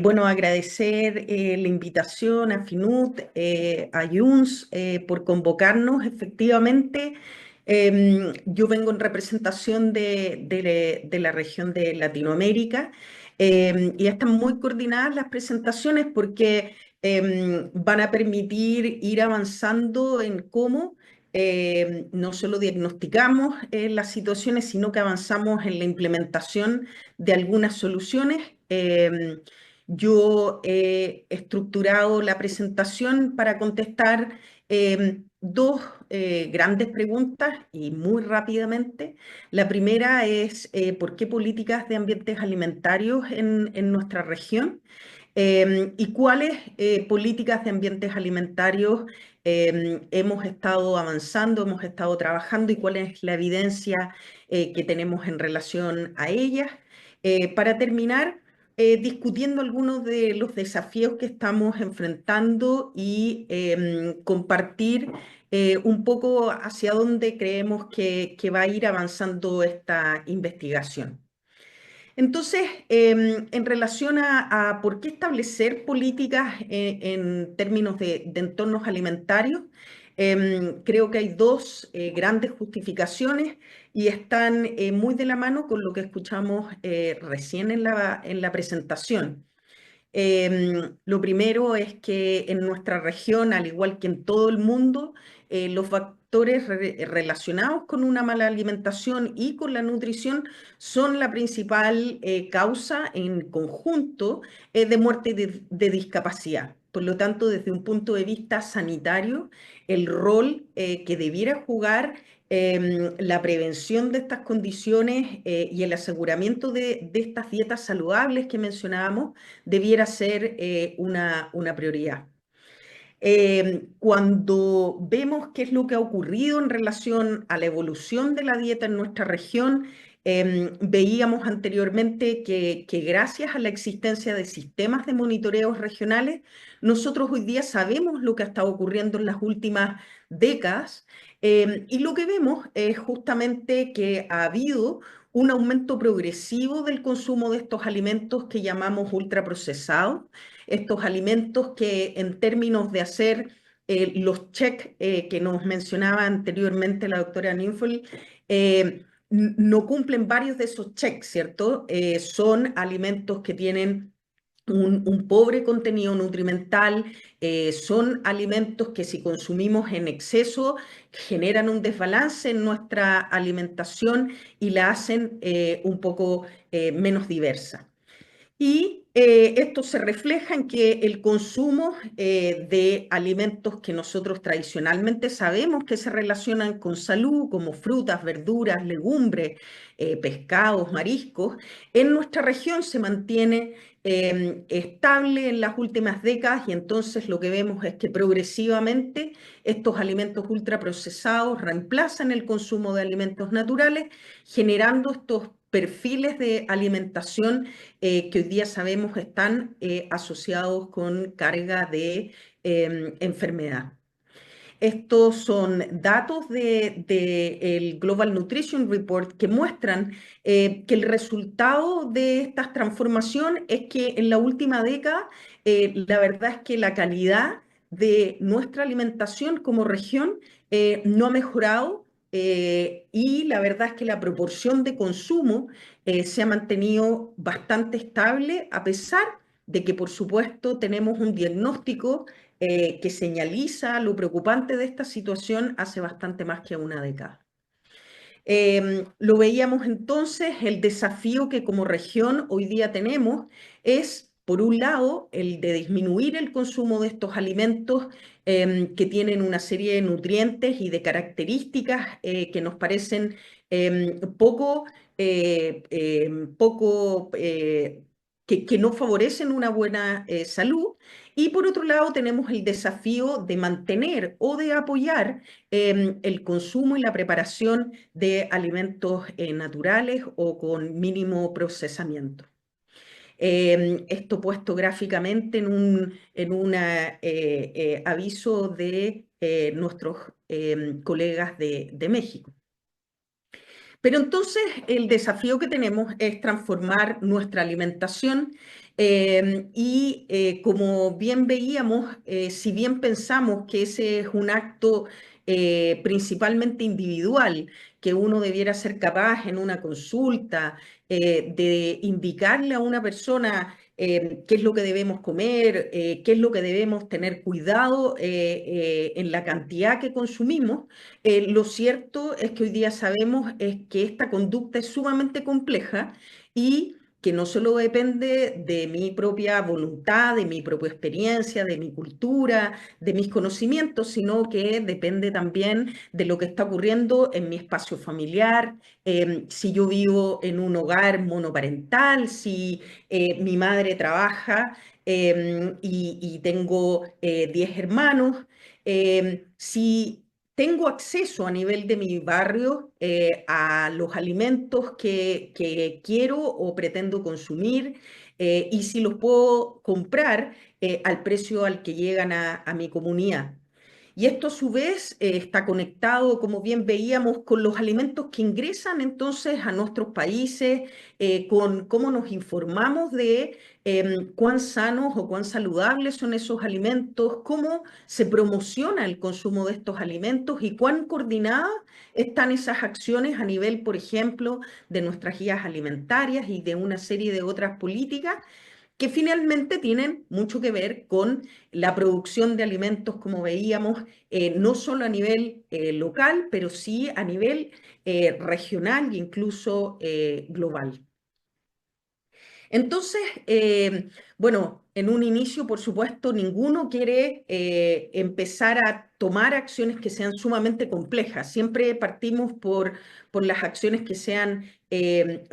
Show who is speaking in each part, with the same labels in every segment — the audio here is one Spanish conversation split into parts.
Speaker 1: Bueno, agradecer la invitación a FINUT, a Yuns, por convocarnos. Efectivamente, yo vengo en representación de la región de Latinoamérica, y están muy coordinadas las presentaciones porque van a permitir ir avanzando en cómo no solo diagnosticamos las situaciones, sino que avanzamos en la implementación de algunas soluciones. Yo he estructurado la presentación para contestar dos grandes preguntas y muy rápidamente. La primera es ¿por qué políticas de ambientes alimentarios en nuestra región? ¿Y cuáles políticas de ambientes alimentarios hemos estado avanzando, hemos estado trabajando y cuál es la evidencia que tenemos en relación a ellas? Para terminar, discutiendo algunos de los desafíos que estamos enfrentando y compartir un poco hacia dónde creemos que va a ir avanzando esta investigación. Entonces, en relación a por qué establecer políticas en términos de entornos alimentarios, creo que hay dos grandes justificaciones y están muy de la mano con lo que escuchamos recién en la presentación. Lo primero es que en nuestra región, al igual que en todo el mundo, los factores relacionados con una mala alimentación y con la nutrición son la principal causa en conjunto de muerte de discapacidad. Por lo tanto, desde un punto de vista sanitario, el rol que debiera jugar la prevención de estas condiciones y el aseguramiento de estas dietas saludables que mencionábamos debiera ser una prioridad. Cuando vemos qué es lo que ha ocurrido en relación a la evolución de la dieta en nuestra región, veíamos anteriormente que gracias a la existencia de sistemas de monitoreos regionales, nosotros hoy día sabemos lo que ha estado ocurriendo en las últimas décadas, y lo que vemos es justamente que ha habido un aumento progresivo del consumo de estos alimentos que llamamos ultraprocesados, estos alimentos que en términos de hacer los checks que nos mencionaba anteriormente la doctora Ninfel, no cumplen varios de esos checks, ¿cierto? Son alimentos que tienen un pobre contenido nutrimental, son alimentos que si consumimos en exceso generan un desbalance en nuestra alimentación y la hacen un poco menos diversa. Y esto se refleja en que el consumo de alimentos que nosotros tradicionalmente sabemos que se relacionan con salud, como frutas, verduras, legumbres, pescados, mariscos, en nuestra región se mantiene estable en las últimas décadas y entonces lo que vemos es que progresivamente estos alimentos ultraprocesados reemplazan el consumo de alimentos naturales, generando estos perfiles de alimentación que hoy día sabemos están asociados con carga de enfermedad. Estos son datos del Global Nutrition Report que muestran que el resultado de esta transformación es que en la última década la verdad es que la calidad de nuestra alimentación como región no ha mejorado, y la verdad es que la proporción de consumo se ha mantenido bastante estable a pesar de que por supuesto tenemos un diagnóstico que señaliza lo preocupante de esta situación hace bastante más que una década. Lo veíamos entonces, el desafío que como región hoy día tenemos es, por un lado, el de disminuir el consumo de estos alimentos que tienen una serie de nutrientes y de características que nos parecen poco, poco que no favorecen una buena salud. Y por otro lado, tenemos el desafío de mantener o de apoyar el consumo y la preparación de alimentos naturales o con mínimo procesamiento. Esto puesto gráficamente en un aviso de nuestros colegas de México. Pero entonces el desafío que tenemos es transformar nuestra alimentación Como bien veíamos, si bien pensamos que ese es un acto principalmente individual, que uno debiera ser capaz en una consulta de indicarle a una persona qué es lo que debemos comer, qué es lo que debemos tener cuidado en la cantidad que consumimos, lo cierto es que hoy día sabemos es que esta conducta es sumamente compleja y que no solo depende de mi propia voluntad, de mi propia experiencia, de mi cultura, de mis conocimientos, sino que depende también de lo que está ocurriendo en mi espacio familiar, si yo vivo en un hogar monoparental, si mi madre trabaja y tengo 10 hermanos, si tengo acceso a nivel de mi barrio a los alimentos que quiero o pretendo consumir y si los puedo comprar al precio al que llegan a mi comunidad. Y esto a su vez está conectado, como bien veíamos, con los alimentos que ingresan entonces a nuestros países, con cómo nos informamos de cuán sanos o cuán saludables son esos alimentos, cómo se promociona el consumo de estos alimentos y cuán coordinadas están esas acciones a nivel, por ejemplo, de nuestras guías alimentarias y de una serie de otras políticas que finalmente tienen mucho que ver con la producción de alimentos, como veíamos, no solo a nivel local, pero sí a nivel regional e incluso global. Entonces, bueno, en un inicio, por supuesto, ninguno quiere empezar a tomar acciones que sean sumamente complejas. Siempre partimos por las acciones que sean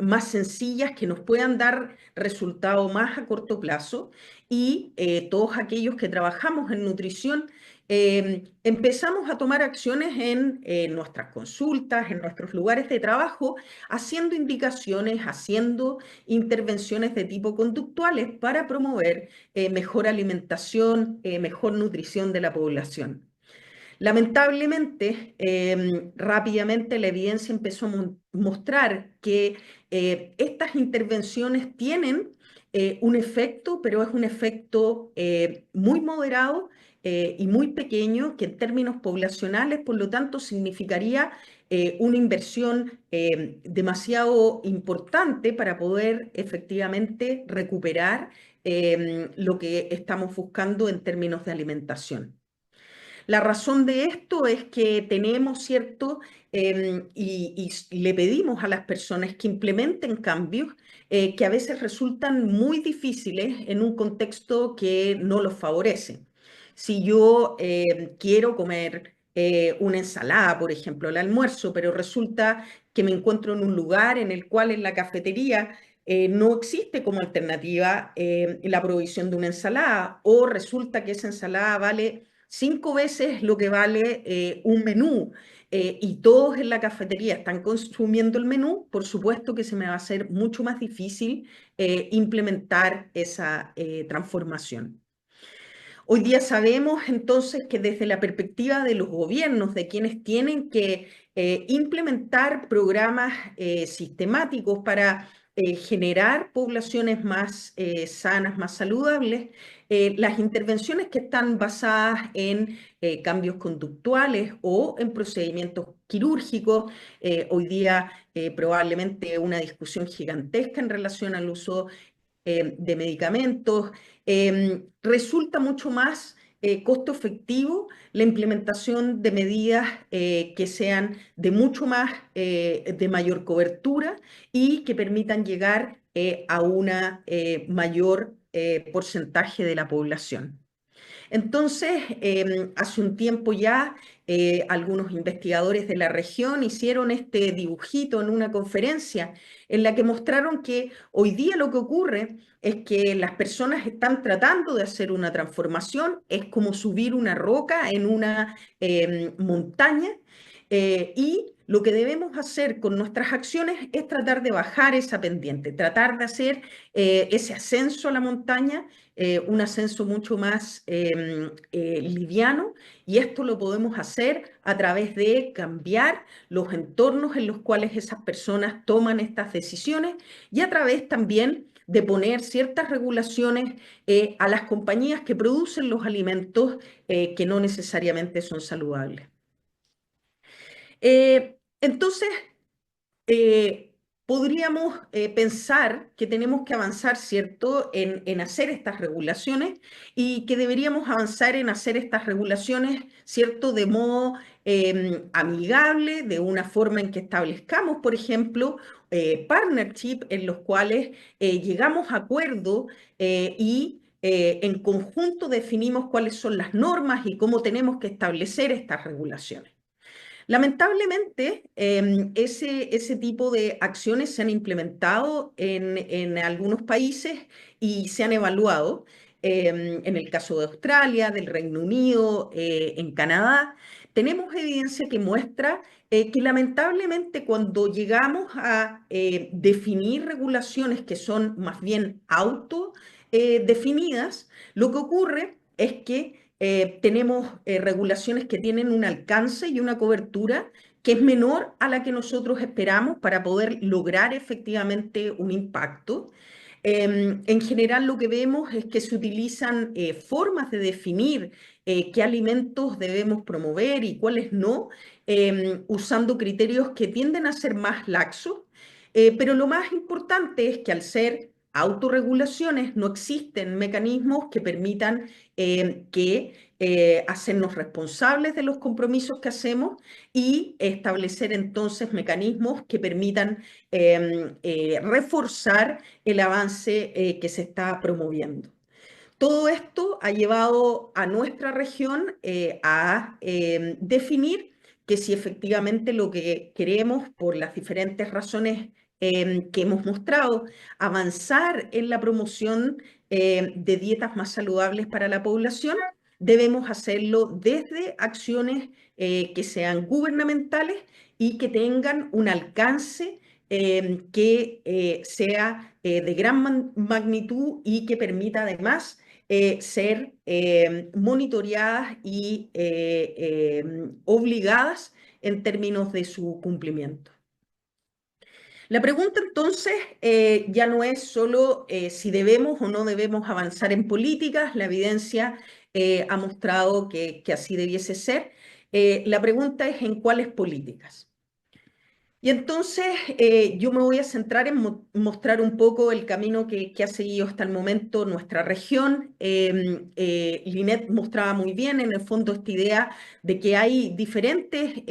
Speaker 1: más sencillas, que nos puedan dar resultado más a corto plazo. Y todos aquellos que trabajamos en nutrición, empezamos a tomar acciones en nuestras consultas, en nuestros lugares de trabajo, haciendo indicaciones, haciendo intervenciones de tipo conductuales para promover mejor alimentación, mejor nutrición de la población. Lamentablemente, rápidamente la evidencia empezó a mostrar que estas intervenciones tienen un efecto, pero es un efecto muy moderado y muy pequeño, que en términos poblacionales, por lo tanto, significaría una inversión demasiado importante para poder efectivamente recuperar lo que estamos buscando en términos de alimentación. La razón de esto es que tenemos, ¿cierto? Y le pedimos a las personas que implementen cambios que a veces resultan muy difíciles en un contexto que no los favorece. Si yo quiero comer una ensalada, por ejemplo, al almuerzo, pero resulta que me encuentro en un lugar en el cual en la cafetería no existe como alternativa la provisión de una ensalada, o resulta que esa ensalada vale 5 veces lo que vale un menú y todos en la cafetería están consumiendo el menú, por supuesto que se me va a hacer mucho más difícil implementar esa transformación. Hoy día sabemos entonces que desde la perspectiva de los gobiernos, de quienes tienen que implementar programas sistemáticos para generar poblaciones más sanas, más saludables, las intervenciones que están basadas en cambios conductuales o en procedimientos quirúrgicos, hoy día probablemente una discusión gigantesca en relación al uso de medicamentos, resulta mucho más costo efectivo la implementación de medidas que sean de mucho más, de mayor cobertura y que permitan llegar a una mayor porcentaje de la población. Entonces, hace un tiempo ya, algunos investigadores de la región hicieron este dibujito en una conferencia en la que mostraron que hoy día lo que ocurre es que las personas están tratando de hacer una transformación, es como subir una roca en una montaña y lo que debemos hacer con nuestras acciones es tratar de bajar esa pendiente, tratar de hacer ese ascenso a la montaña, un ascenso mucho más liviano, y esto lo podemos hacer a través de cambiar los entornos en los cuales esas personas toman estas decisiones y a través también de poner ciertas regulaciones a las compañías que producen los alimentos que no necesariamente son saludables. Entonces, eh, podríamos pensar que tenemos que avanzar, ¿cierto?, en hacer estas regulaciones y que deberíamos avanzar en hacer estas regulaciones, ¿cierto?, de modo amigable, de una forma en que establezcamos, por ejemplo, partnership en los cuales llegamos a acuerdo y en conjunto definimos cuáles son las normas y cómo tenemos que establecer estas regulaciones. Lamentablemente, ese tipo de acciones se han implementado en algunos países y se han evaluado. En el caso de Australia, del Reino Unido, en Canadá, tenemos evidencia que muestra que lamentablemente cuando llegamos a definir regulaciones que son más bien autodefinidas, lo que ocurre es que tenemos regulaciones que tienen un alcance y una cobertura que es menor a la que nosotros esperamos para poder lograr efectivamente un impacto. En general lo que vemos es que se utilizan formas de definir qué alimentos debemos promover y cuáles no, usando criterios que tienden a ser más laxos, pero lo más importante es que al ser autorregulaciones no existen mecanismos que permitan hacernos responsables de los compromisos que hacemos y establecer entonces mecanismos que permitan reforzar el avance que se está promoviendo. Todo esto ha llevado a nuestra región a definir que si efectivamente lo que queremos, por las diferentes razones que hemos mostrado, avanzar en la promoción de dietas más saludables para la población, debemos hacerlo desde acciones que sean gubernamentales y que tengan un alcance que sea de gran magnitud y que permita además ser monitoreadas y obligadas en términos de su cumplimiento. La pregunta entonces ya no es solo si debemos o no debemos avanzar en políticas, la evidencia ha mostrado que así debiese ser. La pregunta es en cuáles políticas. Y entonces yo me voy a centrar en mostrar un poco el camino que ha seguido hasta el momento nuestra región. Linet mostraba muy bien en el fondo esta idea de que hay diferentes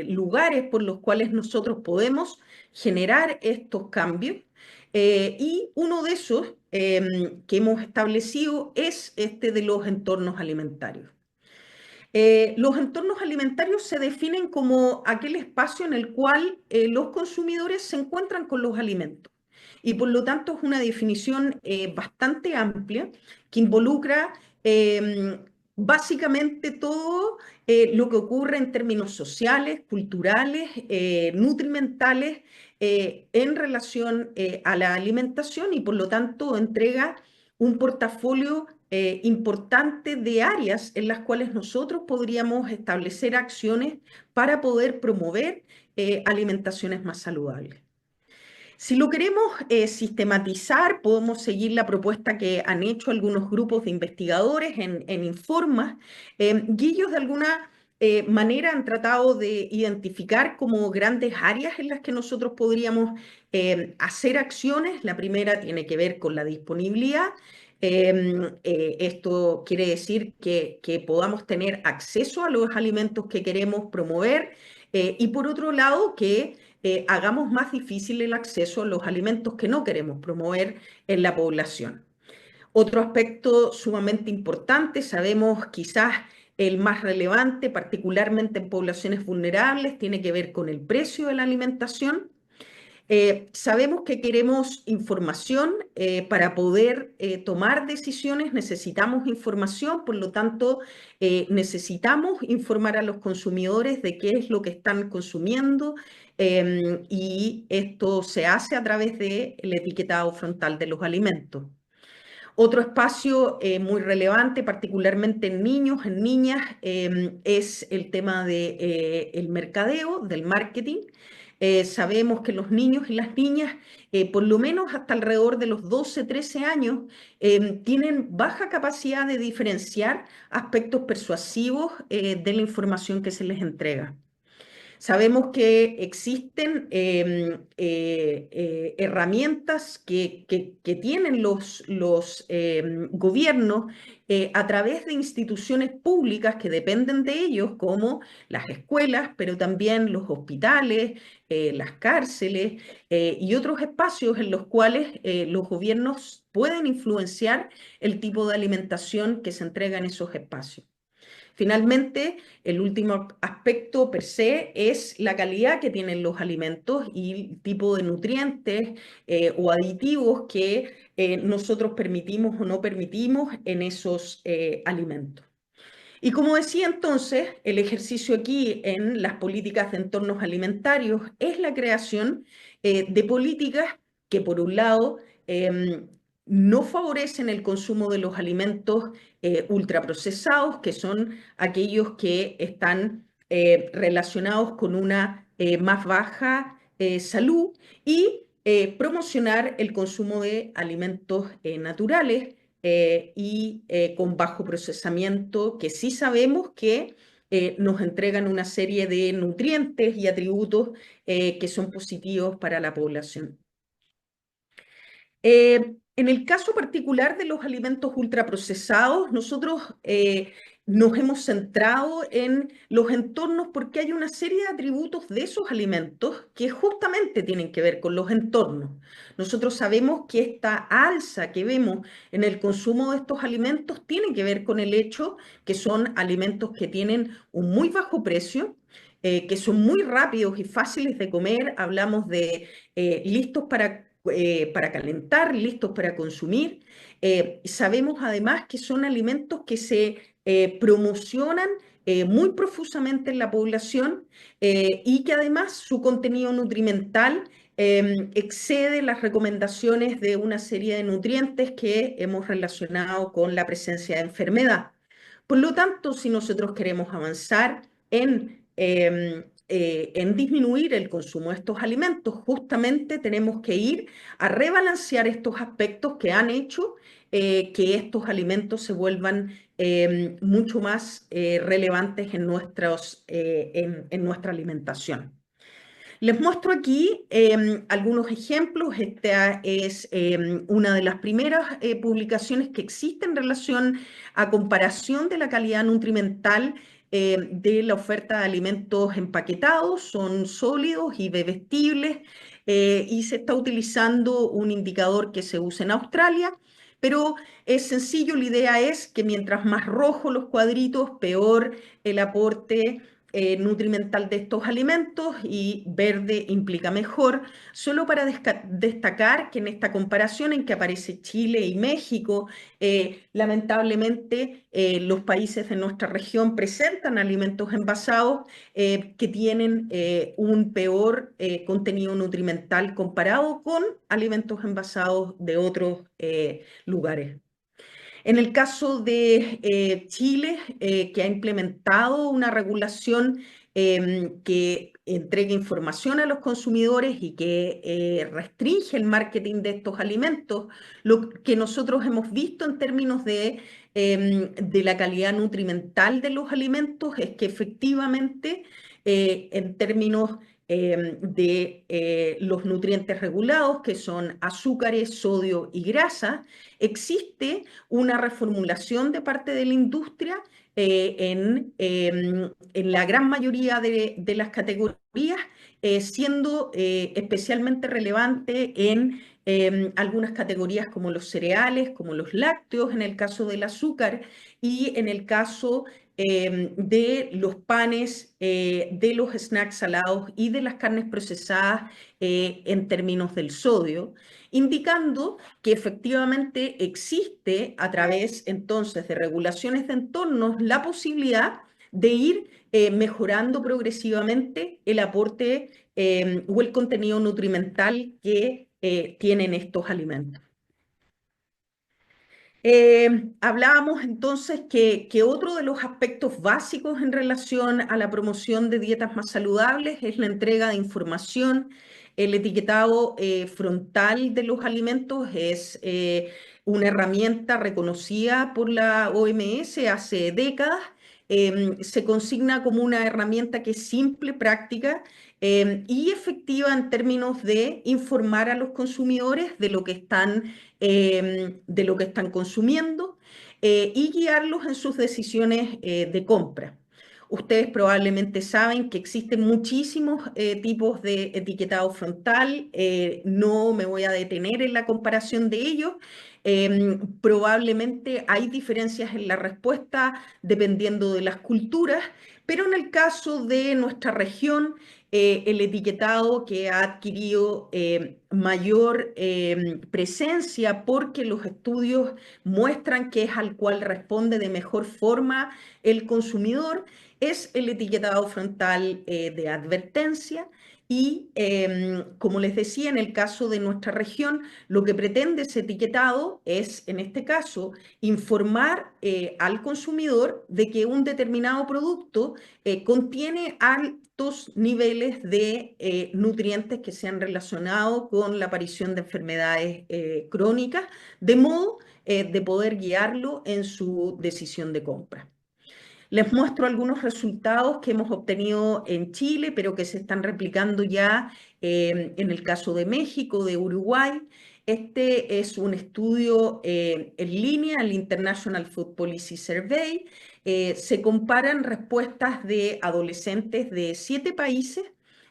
Speaker 1: lugares por los cuales nosotros podemos generar estos cambios. Y uno de esos que hemos establecido es este de los entornos alimentarios. Los entornos alimentarios se definen como aquel espacio en el cual los consumidores se encuentran con los alimentos. Y por lo tanto es una definición bastante amplia que involucra básicamente todo lo que ocurre en términos sociales, culturales, nutrimentales en relación a la alimentación y por lo tanto entrega un portafolio importante de áreas en las cuales nosotros podríamos establecer acciones para poder promover alimentaciones más saludables. Si lo queremos sistematizar, podemos seguir la propuesta que han hecho algunos grupos de investigadores en Informa, y ellos de alguna manera han tratado de identificar como grandes áreas en las que nosotros podríamos hacer acciones. La primera tiene que ver con la disponibilidad. Esto quiere decir que podamos tener acceso a los alimentos que queremos promover y por otro lado que hagamos más difícil el acceso a los alimentos que no queremos promover en la población. Otro aspecto sumamente importante, sabemos quizás el más relevante, particularmente en poblaciones vulnerables, tiene que ver con el precio de la alimentación. Sabemos que queremos información para poder tomar decisiones, necesitamos información, por lo tanto necesitamos informar a los consumidores de qué es lo que están consumiendo y esto se hace a través del etiquetado frontal de los alimentos. Otro espacio muy relevante, particularmente en niños, en niñas, es el tema del mercadeo, del marketing. Sabemos que los niños y las niñas, por lo menos hasta alrededor de los 12, 13 años, tienen baja capacidad de diferenciar aspectos persuasivos de la información que se les entrega. Sabemos que existen herramientas que tienen los gobiernos a través de instituciones públicas que dependen de ellos, como las escuelas, pero también los hospitales, las cárceles y otros espacios en los cuales los gobiernos pueden influenciar el tipo de alimentación que se entrega en esos espacios. Finalmente, el último aspecto per se es la calidad que tienen los alimentos y el tipo de nutrientes o aditivos que nosotros permitimos o no permitimos en esos alimentos. Y como decía entonces, el ejercicio aquí en las políticas de entornos alimentarios es la creación de políticas que, por un lado, no favorecen el consumo de los alimentos ultraprocesados, que son aquellos que están relacionados con una más baja salud, y promocionar el consumo de alimentos naturales con bajo procesamiento, que sí sabemos que nos entregan una serie de nutrientes y atributos que son positivos para la población. En el caso particular de los alimentos ultraprocesados, nosotros nos hemos centrado en los entornos porque hay una serie de atributos de esos alimentos que justamente tienen que ver con los entornos. Nosotros sabemos que esta alza que vemos en el consumo de estos alimentos tiene que ver con el hecho que son alimentos que tienen un muy bajo precio, que son muy rápidos y fáciles de comer. Hablamos de listos para calentar, listos para consumir. Sabemos además que son alimentos que se promocionan muy profusamente en la población y que además su contenido nutrimental excede las recomendaciones de una serie de nutrientes que hemos relacionado con la presencia de enfermedad. Por lo tanto, si nosotros queremos avanzar en disminuir el consumo de estos alimentos, justamente tenemos que ir a rebalancear estos aspectos que han hecho que estos alimentos se vuelvan mucho más relevantes en nuestra alimentación. Les muestro aquí algunos ejemplos. Esta es una de las primeras publicaciones que existe en relación a comparación de la calidad nutrimental de la oferta de alimentos empaquetados, son sólidos y bebestibles, y se está utilizando un indicador que se usa en Australia, pero es sencillo. La idea es que mientras más rojos los cuadritos, peor el aporte nutrimental de estos alimentos, y verde implica mejor. Solo para destacar que en esta comparación en que aparece Chile y México, lamentablemente los países de nuestra región presentan alimentos envasados que tienen un peor contenido nutrimental comparado con alimentos envasados de otros lugares. En el caso de Chile, que ha implementado una regulación que entrega información a los consumidores y que restringe el marketing de estos alimentos, lo que nosotros hemos visto en términos de la calidad nutrimental de los alimentos es que efectivamente, en términos de los nutrientes regulados, que son azúcares, sodio y grasa, existe una reformulación de parte de la industria en la gran mayoría de las categorías, siendo especialmente relevante en algunas categorías como los cereales, como los lácteos, en el caso del azúcar, y en el caso de los panes, de los snacks salados y de las carnes procesadas en términos del sodio, indicando que efectivamente existe a través entonces de regulaciones de entornos la posibilidad de ir mejorando progresivamente el aporte o el contenido nutrimental que tienen estos alimentos. Hablábamos entonces que otro de los aspectos básicos en relación a la promoción de dietas más saludables es la entrega de información. El etiquetado frontal de los alimentos es una herramienta reconocida por la OMS hace décadas. Se consigna como una herramienta que es simple, práctica y efectiva en términos de informar a los consumidores de lo que están consumiendo y guiarlos en sus decisiones de compra. Ustedes probablemente saben que existen muchísimos tipos de etiquetado frontal. No me voy a detener en la comparación de ellos. Probablemente hay diferencias en la respuesta dependiendo de las culturas, pero en el caso de nuestra región, el etiquetado que ha adquirido mayor presencia porque los estudios muestran que es al cual responde de mejor forma el consumidor, es el etiquetado frontal de advertencia. Y como les decía, en el caso de nuestra región, lo que pretende ese etiquetado es, en este caso, informar al consumidor de que un determinado producto contiene altos niveles de nutrientes que se han relacionado con la aparición de enfermedades crónicas, de modo de poder guiarlo en su decisión de compra. Les muestro algunos resultados que hemos obtenido en Chile, pero que se están replicando ya en el caso de México, de Uruguay. Este es un estudio en línea, el International Food Policy Survey. Se comparan respuestas de adolescentes de 7 países.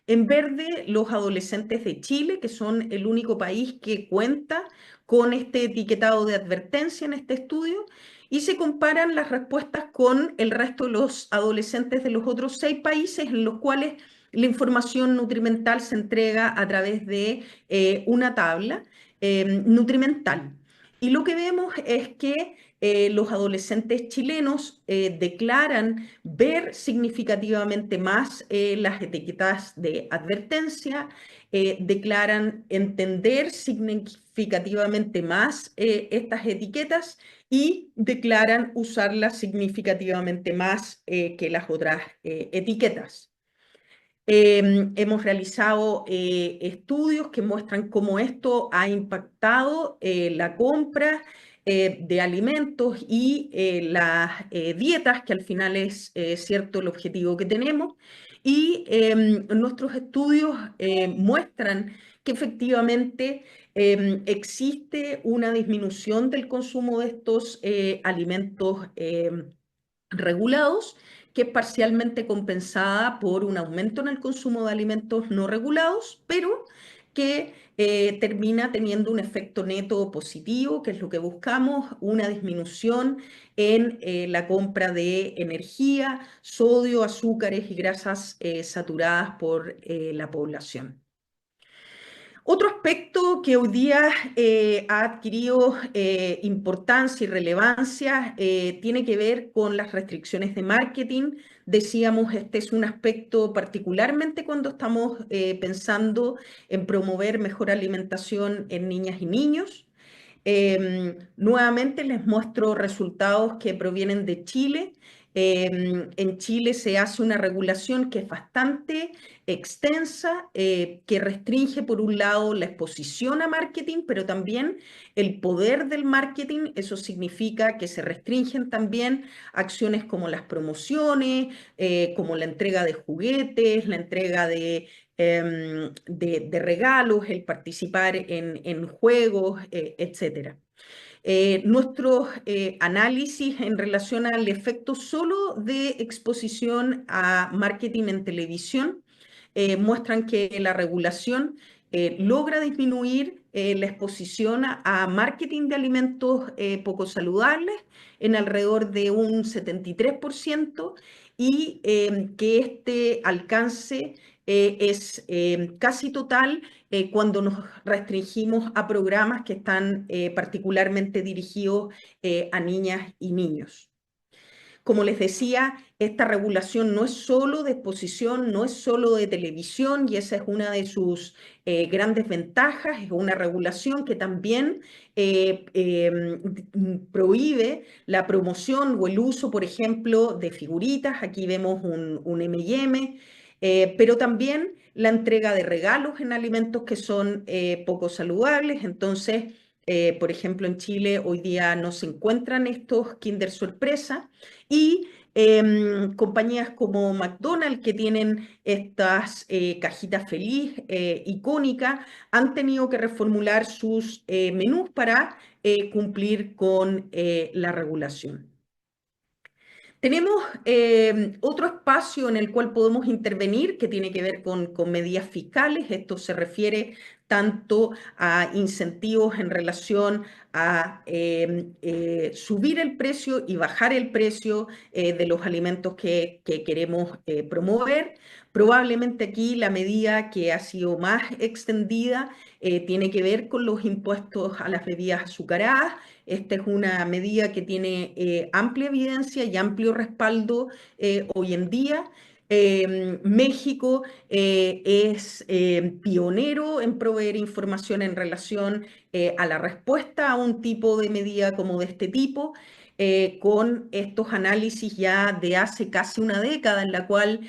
Speaker 1: En verde, los adolescentes de Chile, que son el único país que cuenta con este etiquetado de advertencia en este estudio, y se comparan las respuestas con el resto de los adolescentes de los otros 6 países en los cuales la información nutrimental se entrega a través de una tabla nutrimental. Y lo que vemos es que los adolescentes chilenos declaran ver significativamente más las etiquetas de advertencia, declaran entender significativamente más estas etiquetas y declaran usarlas significativamente más que las otras etiquetas. Hemos realizado estudios que muestran cómo esto ha impactado la compra de alimentos y las dietas, que al final es cierto el objetivo que tenemos. Y nuestros estudios muestran que efectivamente existe una disminución del consumo de estos alimentos regulados, que es parcialmente compensada por un aumento en el consumo de alimentos no regulados, pero que termina teniendo un efecto neto positivo, que es lo que buscamos, una disminución en la compra de energía, sodio, azúcares y grasas saturadas por la población. Otro aspecto que hoy día ha adquirido importancia y relevancia tiene que ver con las restricciones de marketing. Decíamos, este es un aspecto particularmente cuando estamos pensando en promover mejor alimentación en niñas y niños. Nuevamente les muestro resultados que provienen de Chile. En Chile se hace una regulación que es bastante extensa, que restringe por un lado la exposición a marketing, pero también el poder del marketing. Eso significa que se restringen también acciones como las promociones, como la entrega de juguetes, la entrega de regalos, el participar en juegos, etcétera. Nuestros análisis en relación al efecto solo de exposición a marketing en televisión muestran que la regulación logra disminuir la exposición a marketing de alimentos poco saludables en alrededor de un 73% y que este alcance es casi total cuando nos restringimos a programas que están particularmente dirigidos a niñas y niños. como les decía, esta regulación no es solo de exposición, no es solo de televisión, y esa es una de sus grandes ventajas. Es una regulación que también prohíbe la promoción o el uso, por ejemplo, de figuritas. Aquí vemos un M&M, pero también la entrega de regalos en alimentos que son poco saludables. Entonces, por ejemplo, en Chile hoy día no se encuentran estos Kinder Sorpresa, y compañías como McDonald's, que tienen estas cajitas feliz icónicas, han tenido que reformular sus menús para cumplir con la regulación. Tenemos otro espacio en el cual podemos intervenir que tiene que ver con medidas fiscales. Esto se refiere tanto a incentivos en relación a subir el precio y bajar el precio de los alimentos que queremos promover. Probablemente aquí la medida que ha sido más extendida tiene que ver con los impuestos a las bebidas azucaradas. Esta es una medida que tiene amplia evidencia y amplio respaldo hoy en día. México es pionero en proveer información en relación a la respuesta a un tipo de medida como de este tipo, con estos análisis ya de hace casi una década, en la cual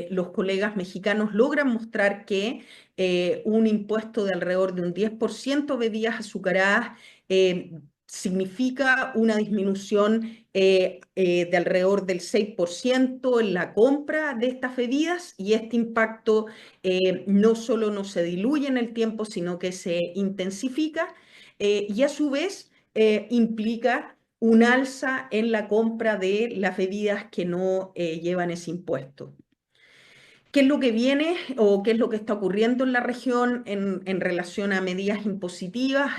Speaker 1: los colegas mexicanos logran mostrar que un impuesto de alrededor de un 10% bebidas azucaradas eh, significa una disminución de alrededor del 6% en la compra de estas bebidas, y este impacto no solo no se diluye en el tiempo, sino que se intensifica, y a su vez implica un alza en la compra de las bebidas que no llevan ese impuesto. ¿Qué es lo que viene o qué es lo que está ocurriendo en la región en relación a medidas impositivas?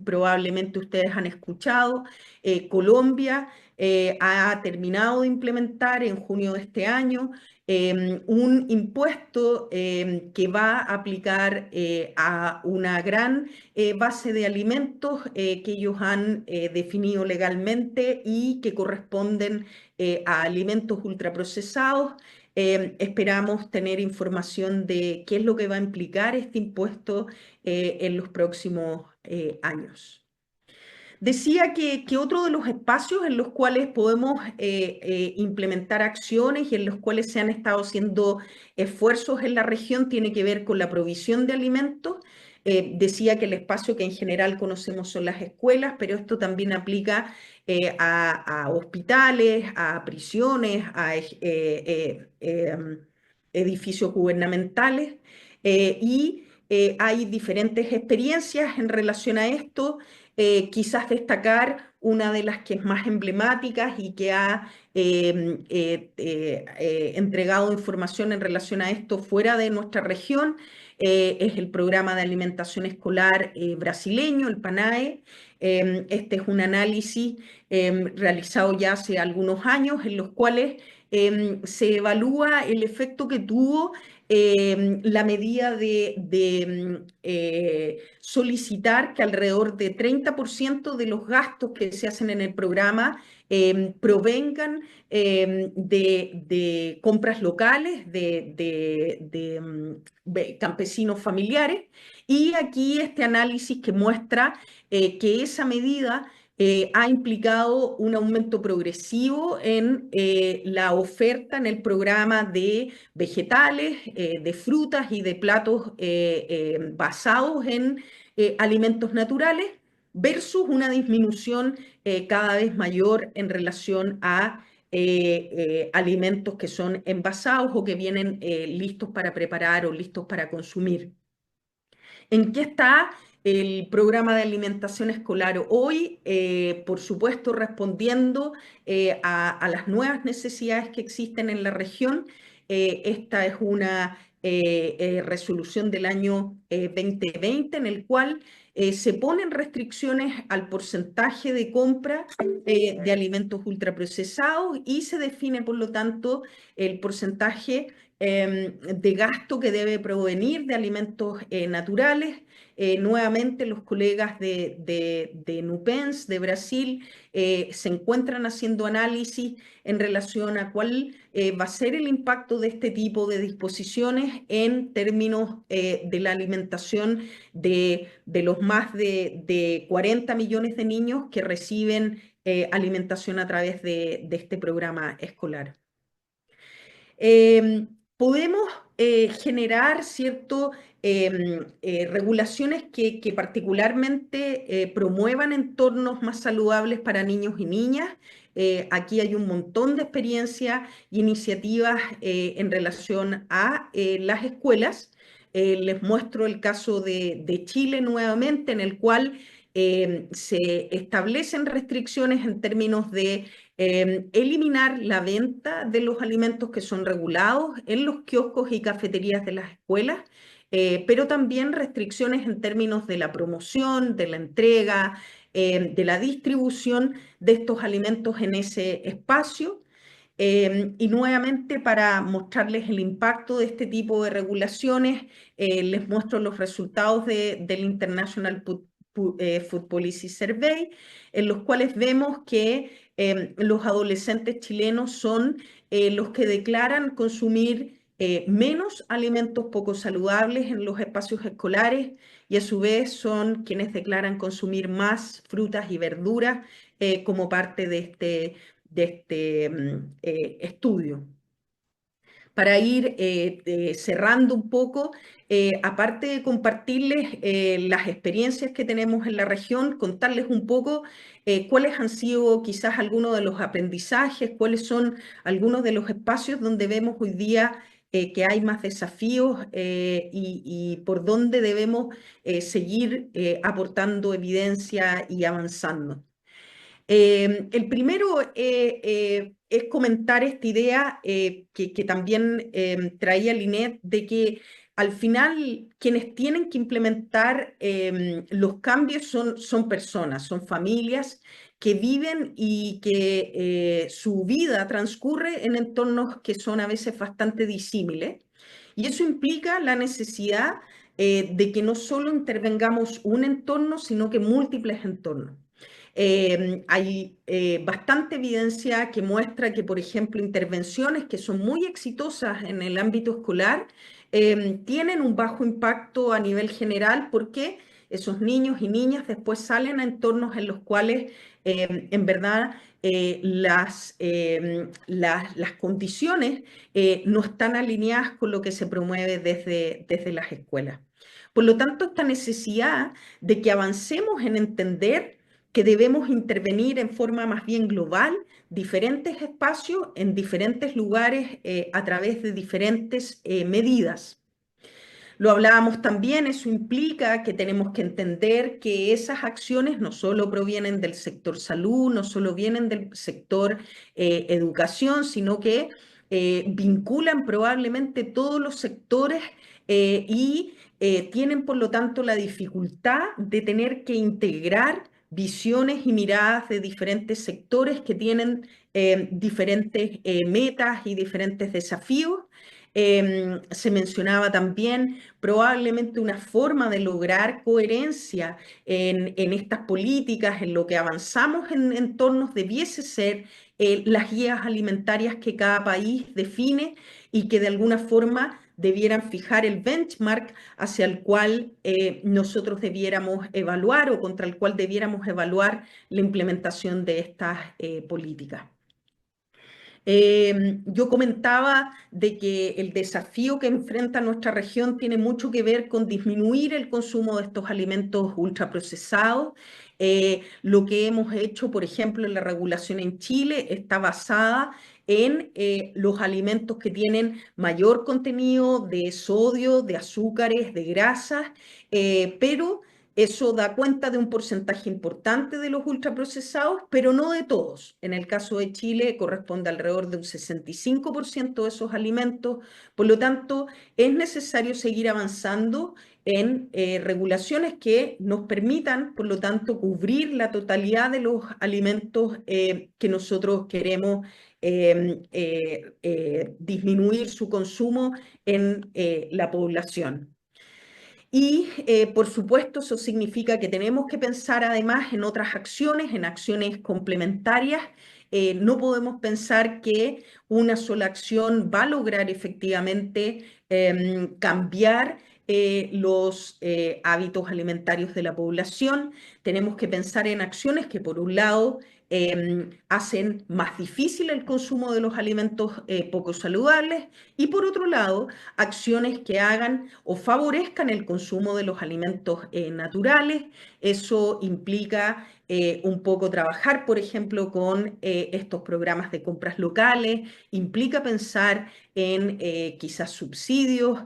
Speaker 1: Probablemente ustedes han escuchado, Colombia ha terminado de implementar en junio de este año un impuesto que va a aplicar a una gran base de alimentos que ellos han definido legalmente y que corresponden a alimentos ultraprocesados. Esperamos tener información de qué es lo que va a implicar este impuesto en los próximos años. Decía que otro de los espacios en los cuales podemos implementar acciones y en los cuales se han estado haciendo esfuerzos en la región tiene que ver con la provisión de alimentos. Decía que el espacio que en general conocemos son las escuelas, pero esto también aplica a hospitales, a prisiones, a edificios gubernamentales, hay diferentes experiencias en relación a esto. Quizás destacar una de las que es más emblemáticas y que ha entregado información en relación a esto fuera de nuestra región, es el programa de alimentación escolar brasileño, el PANAE. Este es un análisis realizado ya hace algunos años, en los cuales se evalúa el efecto que tuvo la medida de solicitar que alrededor de 30% de los gastos que se hacen en el programa provengan de compras locales, de campesinos familiares. Y aquí este análisis que muestra que esa medida ha implicado un aumento progresivo en la oferta en el programa de vegetales, de frutas y de platos basados en alimentos naturales, versus una disminución cada vez mayor en relación a alimentos que son envasados o que vienen listos para preparar o listos para consumir. ¿En qué está el programa de alimentación escolar hoy? Por supuesto, respondiendo a las nuevas necesidades que existen en la región. Esta es una resolución del año 2020, en el cual se ponen restricciones al porcentaje de compra de alimentos ultraprocesados, y se define, por lo tanto, el porcentaje de gasto que debe provenir de alimentos naturales. Nuevamente, los colegas de Nupens, de Brasil, se encuentran haciendo análisis en relación a cuál va a ser el impacto de este tipo de disposiciones en términos de la alimentación de los más de 40 millones de niños que reciben alimentación a través de este programa escolar. Podemos generar cierto, regulaciones que particularmente promuevan entornos más saludables para niños y niñas. Aquí hay un montón de experiencias e iniciativas en relación a las escuelas. Les muestro el caso de Chile nuevamente, en el cual se establecen restricciones en términos de eliminar la venta de los alimentos que son regulados en los kioscos y cafeterías de las escuelas, pero también restricciones en términos de la promoción, de la entrega, de la distribución de estos alimentos en ese espacio. Y nuevamente, para mostrarles el impacto de este tipo de regulaciones, les muestro los resultados del International Food Policy Survey, en los cuales vemos que los adolescentes chilenos son los que declaran consumir menos alimentos poco saludables en los espacios escolares, y a su vez son quienes declaran consumir más frutas y verduras como parte de este estudio. Para ir cerrando un poco, aparte de compartirles las experiencias que tenemos en la región, contarles un poco cuáles han sido quizás algunos de los aprendizajes, cuáles son algunos de los espacios donde vemos hoy día que hay más desafíos, y por dónde debemos seguir aportando evidencia y avanzando. El primero es comentar esta idea que también traía Linet, de que al final quienes tienen que implementar los cambios son personas, son familias que viven y que su vida transcurre en entornos que son a veces bastante disímiles. Y eso implica la necesidad de que no solo intervengamos un entorno, sino que múltiples entornos. Hay bastante evidencia que muestra que, por ejemplo, intervenciones que son muy exitosas en el ámbito escolar tienen un bajo impacto a nivel general, porque esos niños y niñas después salen a entornos en los cuales en verdad las condiciones no están alineadas con lo que se promueve desde las escuelas. Por lo tanto, esta necesidad de que avancemos en entender que debemos intervenir en forma más bien global, diferentes espacios en diferentes lugares a través de diferentes medidas. Lo hablábamos también, eso implica que tenemos que entender que esas acciones no solo provienen del sector salud, no solo vienen del sector educación, sino que vinculan probablemente todos los sectores y tienen por lo tanto la dificultad de tener que integrar visiones y miradas de diferentes sectores que tienen diferentes metas y diferentes desafíos. Se mencionaba también probablemente una forma de lograr coherencia en estas políticas, en lo que avanzamos en entornos, debiese ser las guías alimentarias que cada país define y que de alguna forma debieran fijar el benchmark hacia el cual nosotros debiéramos evaluar, o contra el cual debiéramos evaluar la implementación de estas políticas. Yo comentaba de que el desafío que enfrenta nuestra región tiene mucho que ver con disminuir el consumo de estos alimentos ultraprocesados. Lo que hemos hecho, por ejemplo, en la regulación en Chile está basada en los alimentos que tienen mayor contenido de sodio, de azúcares, de grasas, pero eso da cuenta de un porcentaje importante de los ultraprocesados, pero no de todos. En el caso de Chile corresponde alrededor de un 65% de esos alimentos. Por lo tanto, es necesario seguir avanzando en regulaciones que nos permitan, por lo tanto, cubrir la totalidad de los alimentos que nosotros queremos disminuir su consumo en la población. Y por supuesto eso significa que tenemos que pensar además en otras acciones, en acciones complementarias. No podemos pensar que una sola acción va a lograr efectivamente cambiar los hábitos alimentarios de la población. Tenemos que pensar en acciones que por un lado hacen más difícil el consumo de los alimentos poco saludables y por otro lado acciones que hagan o favorezcan el consumo de los alimentos naturales. Eso implica un poco trabajar, por ejemplo, con estos programas de compras locales, implica pensar en quizás subsidios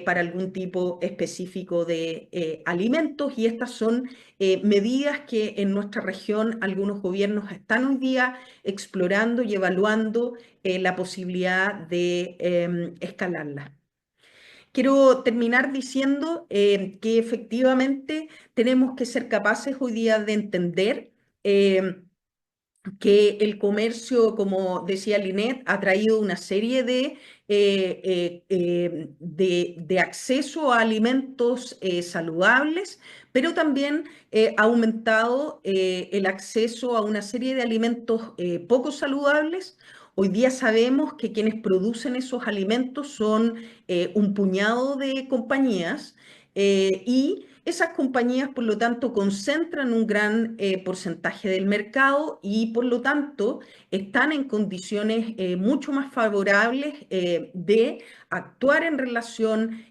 Speaker 1: para algún tipo específico de alimentos y estas son medidas que en nuestra región algunos gobiernos están hoy día explorando y evaluando la posibilidad de escalarlas. Quiero terminar diciendo que efectivamente tenemos que ser capaces hoy día de entender que el comercio, como decía Linet, ha traído una serie de acceso a alimentos saludables, pero también ha aumentado el acceso a una serie de alimentos poco saludables. Hoy día sabemos que quienes producen esos alimentos son un puñado de compañías y esas compañías, por lo tanto, concentran un gran porcentaje del mercado y, por lo tanto, están en condiciones mucho más favorables de actuar en relación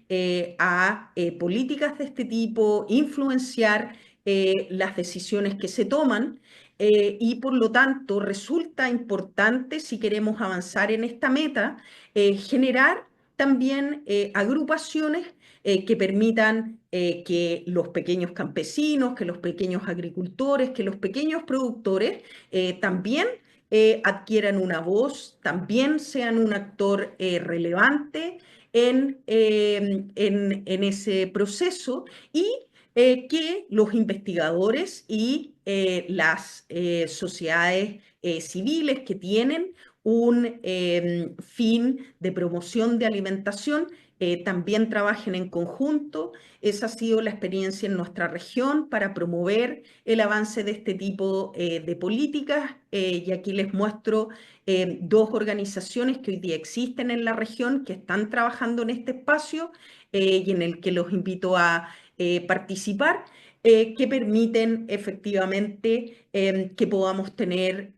Speaker 1: a políticas de este tipo, influenciar las decisiones que se toman. Y por lo tanto resulta importante, si queremos avanzar en esta meta, generar también agrupaciones que permitan que los pequeños campesinos, que los pequeños agricultores, que los pequeños productores también adquieran una voz, también sean un actor relevante en ese proceso y que los investigadores y las sociedades civiles que tienen un fin de promoción de alimentación también trabajen en conjunto. Esa ha sido la experiencia en nuestra región para promover el avance de este tipo de políticas. Y aquí les muestro dos organizaciones que hoy día existen en la región que están trabajando en este espacio y en el que los invito a participar. Que permiten efectivamente que podamos tener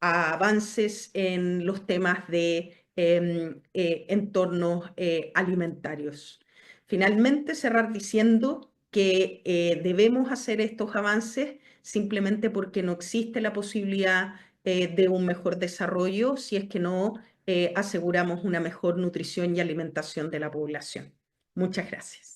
Speaker 1: avances en los temas de entornos alimentarios. Finalmente, cerrar diciendo que debemos hacer estos avances simplemente porque no existe la posibilidad de un mejor desarrollo si es que no aseguramos una mejor nutrición y alimentación de la población. Muchas gracias.